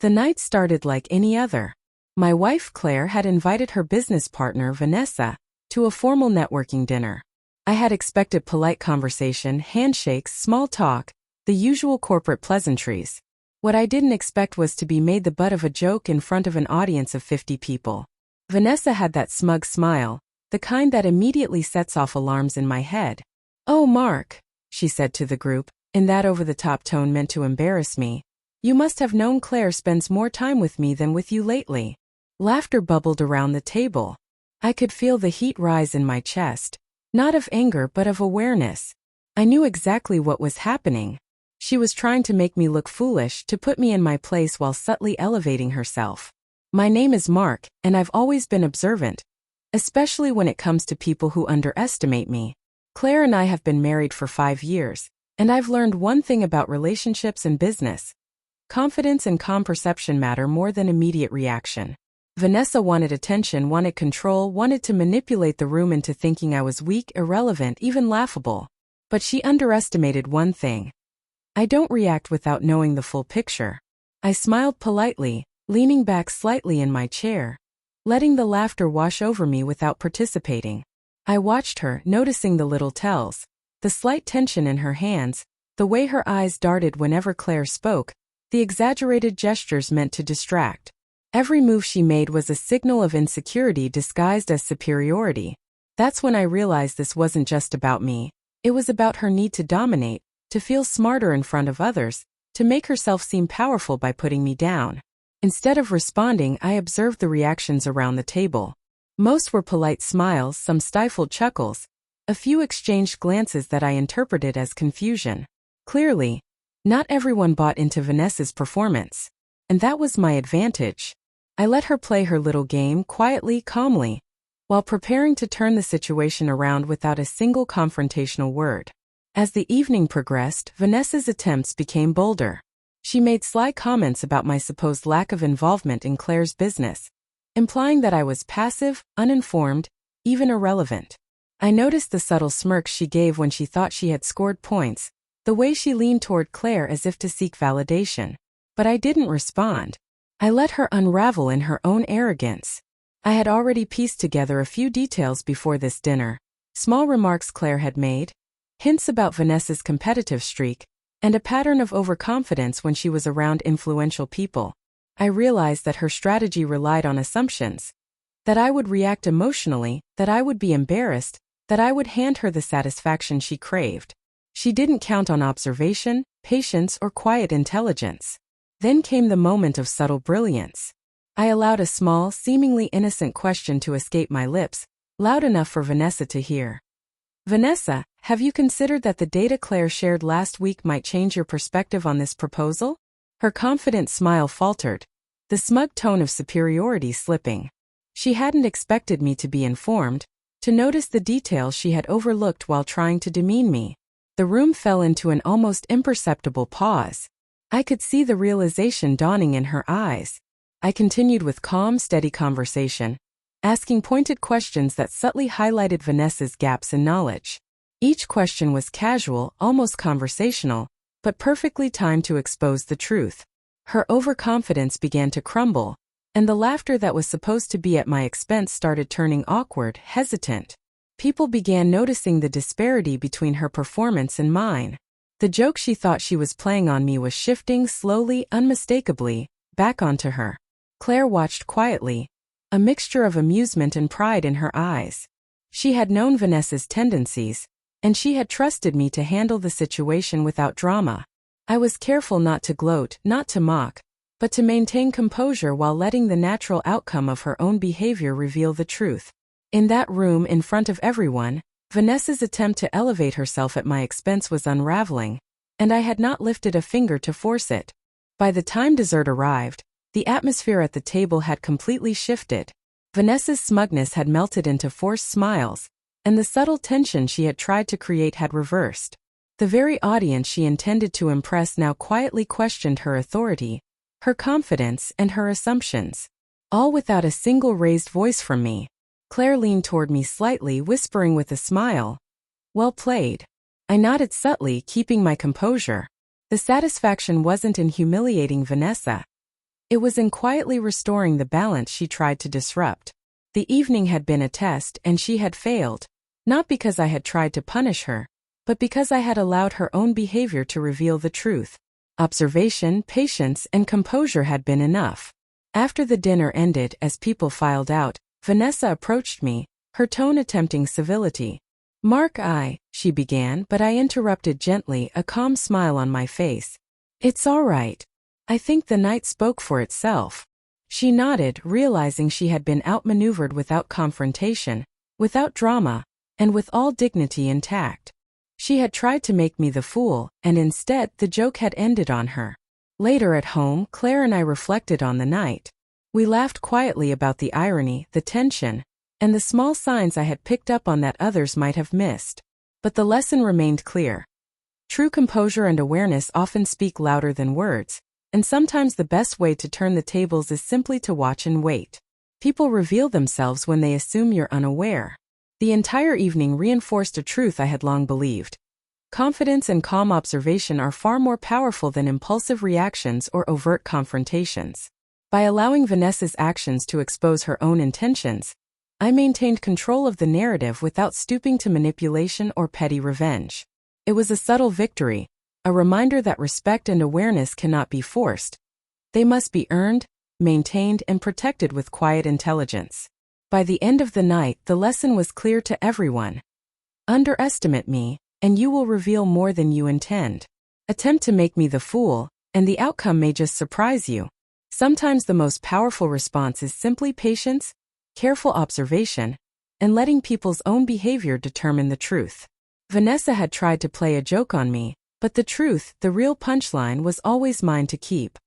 The night started like any other. My wife Claire had invited her business partner Vanessa to a formal networking dinner. I had expected polite conversation, handshakes, small talk, the usual corporate pleasantries. What I didn't expect was to be made the butt of a joke in front of an audience of 50 people. Vanessa had that smug smile, the kind that immediately sets off alarms in my head. "Oh, Mark," she said to the group, in that over-the-top tone meant to embarrass me. "You must have known Claire spends more time with me than with you lately." Laughter bubbled around the table. I could feel the heat rise in my chest, not of anger but of awareness. I knew exactly what was happening. She was trying to make me look foolish, to put me in my place while subtly elevating herself. My name is Mark, and I've always been observant, especially when it comes to people who underestimate me. Claire and I have been married for 5 years, and I've learned one thing about relationships and business. Confidence and calm perception matter more than immediate reaction. Vanessa wanted attention, wanted control, wanted to manipulate the room into thinking I was weak, irrelevant, even laughable. But she underestimated one thing. I don't react without knowing the full picture. I smiled politely, leaning back slightly in my chair, letting the laughter wash over me without participating. I watched her, noticing the little tells, the slight tension in her hands, the way her eyes darted whenever Claire spoke, the exaggerated gestures meant to distract. Every move she made was a signal of insecurity disguised as superiority. That's when I realized this wasn't just about me. It was about her need to dominate, to feel smarter in front of others, to make herself seem powerful by putting me down. Instead of responding, I observed the reactions around the table. Most were polite smiles, some stifled chuckles, a few exchanged glances that I interpreted as confusion. Clearly, not everyone bought into Vanessa's performance. And that was my advantage. I let her play her little game quietly, calmly, while preparing to turn the situation around without a single confrontational word. As the evening progressed, Vanessa's attempts became bolder. She made sly comments about my supposed lack of involvement in Claire's business, implying that I was passive, uninformed, even irrelevant. I noticed the subtle smirks she gave when she thought she had scored points, the way she leaned toward Claire as if to seek validation. But I didn't respond. I let her unravel in her own arrogance. I had already pieced together a few details before this dinner. Small remarks Claire had made, hints about Vanessa's competitive streak, and a pattern of overconfidence when she was around influential people. I realized that her strategy relied on assumptions. That I would react emotionally, that I would be embarrassed, that I would hand her the satisfaction she craved. She didn't count on observation, patience, or quiet intelligence. Then came the moment of subtle brilliance. I allowed a small, seemingly innocent question to escape my lips, loud enough for Vanessa to hear. "Vanessa, have you considered that the data Claire shared last week might change your perspective on this proposal?" Her confident smile faltered, the smug tone of superiority slipping. She hadn't expected me to be informed, to notice the details she had overlooked while trying to demean me. The room fell into an almost imperceptible pause. I could see the realization dawning in her eyes. I continued with calm, steady conversation, asking pointed questions that subtly highlighted Vanessa's gaps in knowledge. Each question was casual, almost conversational, but perfectly timed to expose the truth. Her overconfidence began to crumble, and the laughter that was supposed to be at my expense started turning awkward, hesitant. People began noticing the disparity between her performance and mine. The joke she thought she was playing on me was shifting slowly, unmistakably, back onto her. Claire watched quietly, a mixture of amusement and pride in her eyes. She had known Vanessa's tendencies, and she had trusted me to handle the situation without drama. I was careful not to gloat, not to mock, but to maintain composure while letting the natural outcome of her own behavior reveal the truth. In that room, in front of everyone, Vanessa's attempt to elevate herself at my expense was unraveling, and I had not lifted a finger to force it. By the time dessert arrived, the atmosphere at the table had completely shifted. Vanessa's smugness had melted into forced smiles, and the subtle tension she had tried to create had reversed. The very audience she intended to impress now quietly questioned her authority, her confidence, and her assumptions. All without a single raised voice from me. Claire leaned toward me slightly, whispering with a smile, "Well played." I nodded subtly, keeping my composure. The satisfaction wasn't in humiliating Vanessa. It was in quietly restoring the balance she tried to disrupt. The evening had been a test and she had failed, not because I had tried to punish her, but because I had allowed her own behavior to reveal the truth. Observation, patience, and composure had been enough. After the dinner ended, as people filed out, Vanessa approached me, her tone attempting civility. "Mark, she began, but I interrupted gently, a calm smile on my face. "It's all right. I think the night spoke for itself." She nodded, realizing she had been outmaneuvered without confrontation, without drama, and with all dignity intact. She had tried to make me the fool, and instead the joke had ended on her. Later at home, Claire and I reflected on the night. We laughed quietly about the irony, the tension, and the small signs I had picked up on that others might have missed. But the lesson remained clear. True composure and awareness often speak louder than words, and sometimes the best way to turn the tables is simply to watch and wait. People reveal themselves when they assume you're unaware. The entire evening reinforced a truth I had long believed. Confidence and calm observation are far more powerful than impulsive reactions or overt confrontations. By allowing Vanessa's actions to expose her own intentions, I maintained control of the narrative without stooping to manipulation or petty revenge. It was a subtle victory, a reminder that respect and awareness cannot be forced. They must be earned, maintained, and protected with quiet intelligence. By the end of the night, the lesson was clear to everyone. Underestimate me, and you will reveal more than you intend. Attempt to make me the fool, and the outcome may just surprise you. Sometimes the most powerful response is simply patience, careful observation, and letting people's own behavior determine the truth. Vanessa had tried to play a joke on me, but the truth, the real punchline, was always mine to keep.